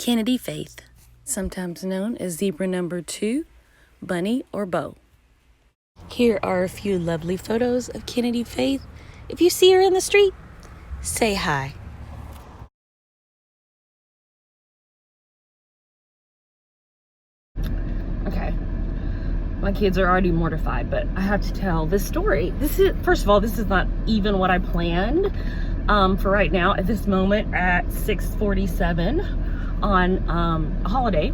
Kennedy Faith, sometimes known as zebra number 2, Bunny, or Bo. Here are a few lovely photos of Kennedy Faith. If you see her in the street, say hi. Okay, my kids are already mortified, but I have to tell this story. First of all, this is not even what I planned for right now at this moment at 6:47 on a holiday.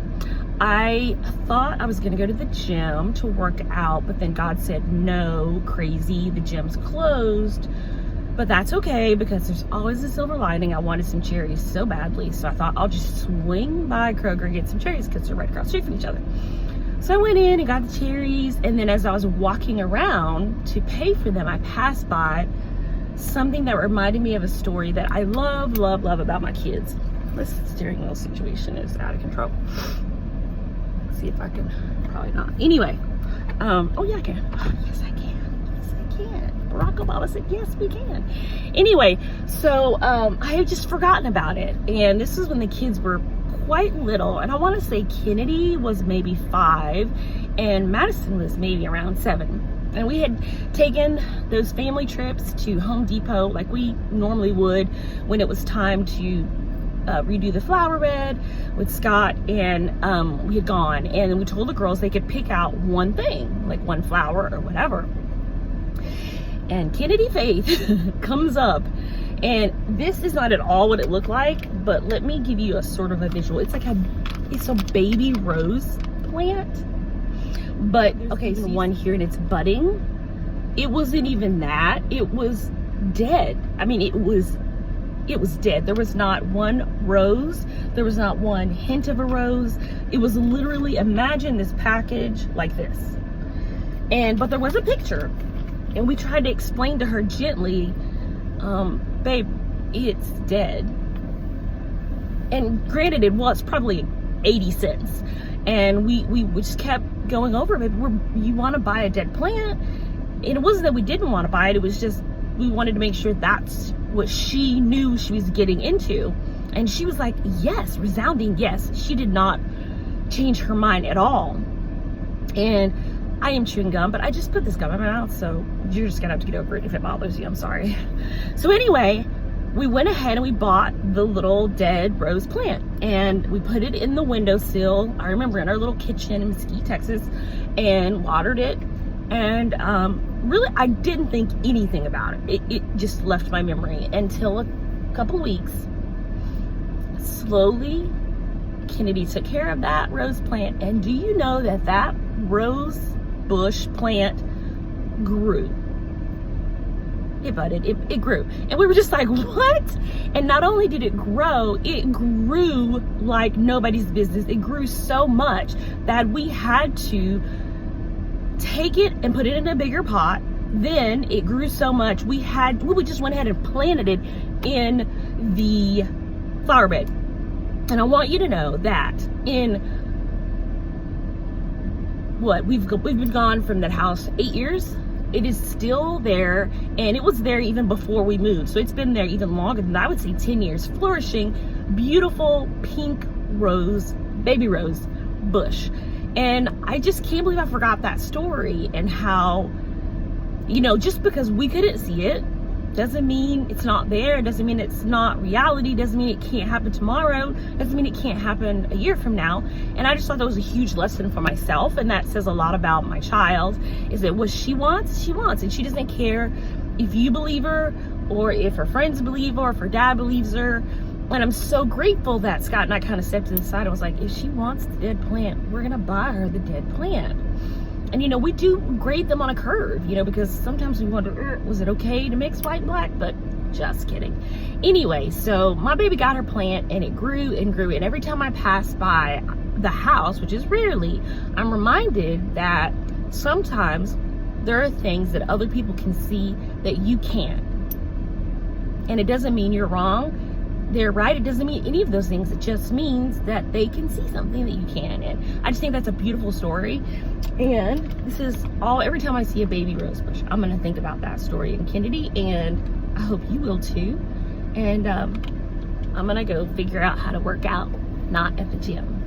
I thought I was gonna go to the gym to work out, but then God said, no, crazy, the gym's closed. But that's okay, because there's always a silver lining. I wanted some cherries so badly, so I thought I'll just swing by Kroger and get some cherries because they're right across the street from each other. So I went in and got the cherries, and then as I was walking around to pay for them, I passed by something that reminded me of a story that I love about my kids. This steering wheel situation is out of control. Let's see if I can, probably not. Anyway, oh yeah, I can. Yes, I can. Yes, I can. Barack Obama said, yes, we can. Anyway, so I had just forgotten about it. And this is when the kids were quite little. And I want to say Kennedy was maybe 5 and Madison was maybe around 7. And we had taken those family trips to Home Depot like we normally would when it was time to redo the flower bed with Scott, and we had gone and we told the girls they could pick out one thing, like one flower or whatever. And Kennedy Faith comes up, and this is not at all what it looked like, but let me give you a sort of a visual. It's a baby rose plant, but okay, so one here and it's budding. It wasn't even that, it was dead. I mean, it was dead. There was not one rose. There was not one hint of a rose. It was literally, imagine this package like this. But there was a picture, and we tried to explain to her gently, babe, it's dead. And granted, it's probably 80 cents. And we just kept going over it. You want to buy a dead plant? And it wasn't that we didn't want to buy it. It was just, we wanted to make sure that's what she knew she was getting into. And she was like, yes, resounding yes. She did not change her mind at all. And I am chewing gum, but I just put this gum in my mouth, so you're just gonna have to get over it if it bothers you. I'm sorry. So anyway, we went ahead and we bought the little dead rose plant, and we put it in the windowsill. I remember in our little kitchen in Mesquite, Texas, and watered it. And really, I didn't think anything about it. It just left my memory until a couple weeks. Slowly, Kennedy took care of that rose plant. And do you know that rose bush plant grew? It budded, it grew. And we were just like, what? And not only did it grow, it grew like nobody's business. It grew so much that we had to take it and put it in a bigger pot. Then it grew so much we just went ahead and planted it in the flower bed. And I want you to know that we've been gone from that house 8 years. It is still there, and it was there even before we moved, so it's been there even longer than that. I would say 10 years. Flourishing, beautiful pink rose, baby rose bush. And I just can't believe I forgot that story, and how, just because we couldn't see it doesn't mean it's not there, doesn't mean it's not reality, doesn't mean it can't happen tomorrow, doesn't mean it can't happen a year from now. And I just thought that was a huge lesson for myself, and that says a lot about my child, is that what she wants, and she doesn't care if you believe her, or if her friends believe her, or if her dad believes her. And I'm so grateful that Scott and I kind of stepped to the side. I was like, if she wants the dead plant, we're gonna buy her the dead plant. And we do grade them on a curve, because sometimes we wonder, was it okay to mix white and black? But just kidding. Anyway, so my baby got her plant, and it grew and grew. And every time I pass by the house, which is rarely, I'm reminded that sometimes there are things that other people can see that you can't. And it doesn't mean you're wrong. They're right. It doesn't mean any of those things. It just means that they can see something that you can. And I just think that's a beautiful story. And this is all, every time I see a baby rose bush, I'm going to think about that story in Kennedy, and I hope you will too. And I'm going to go figure out how to work out not at the gym.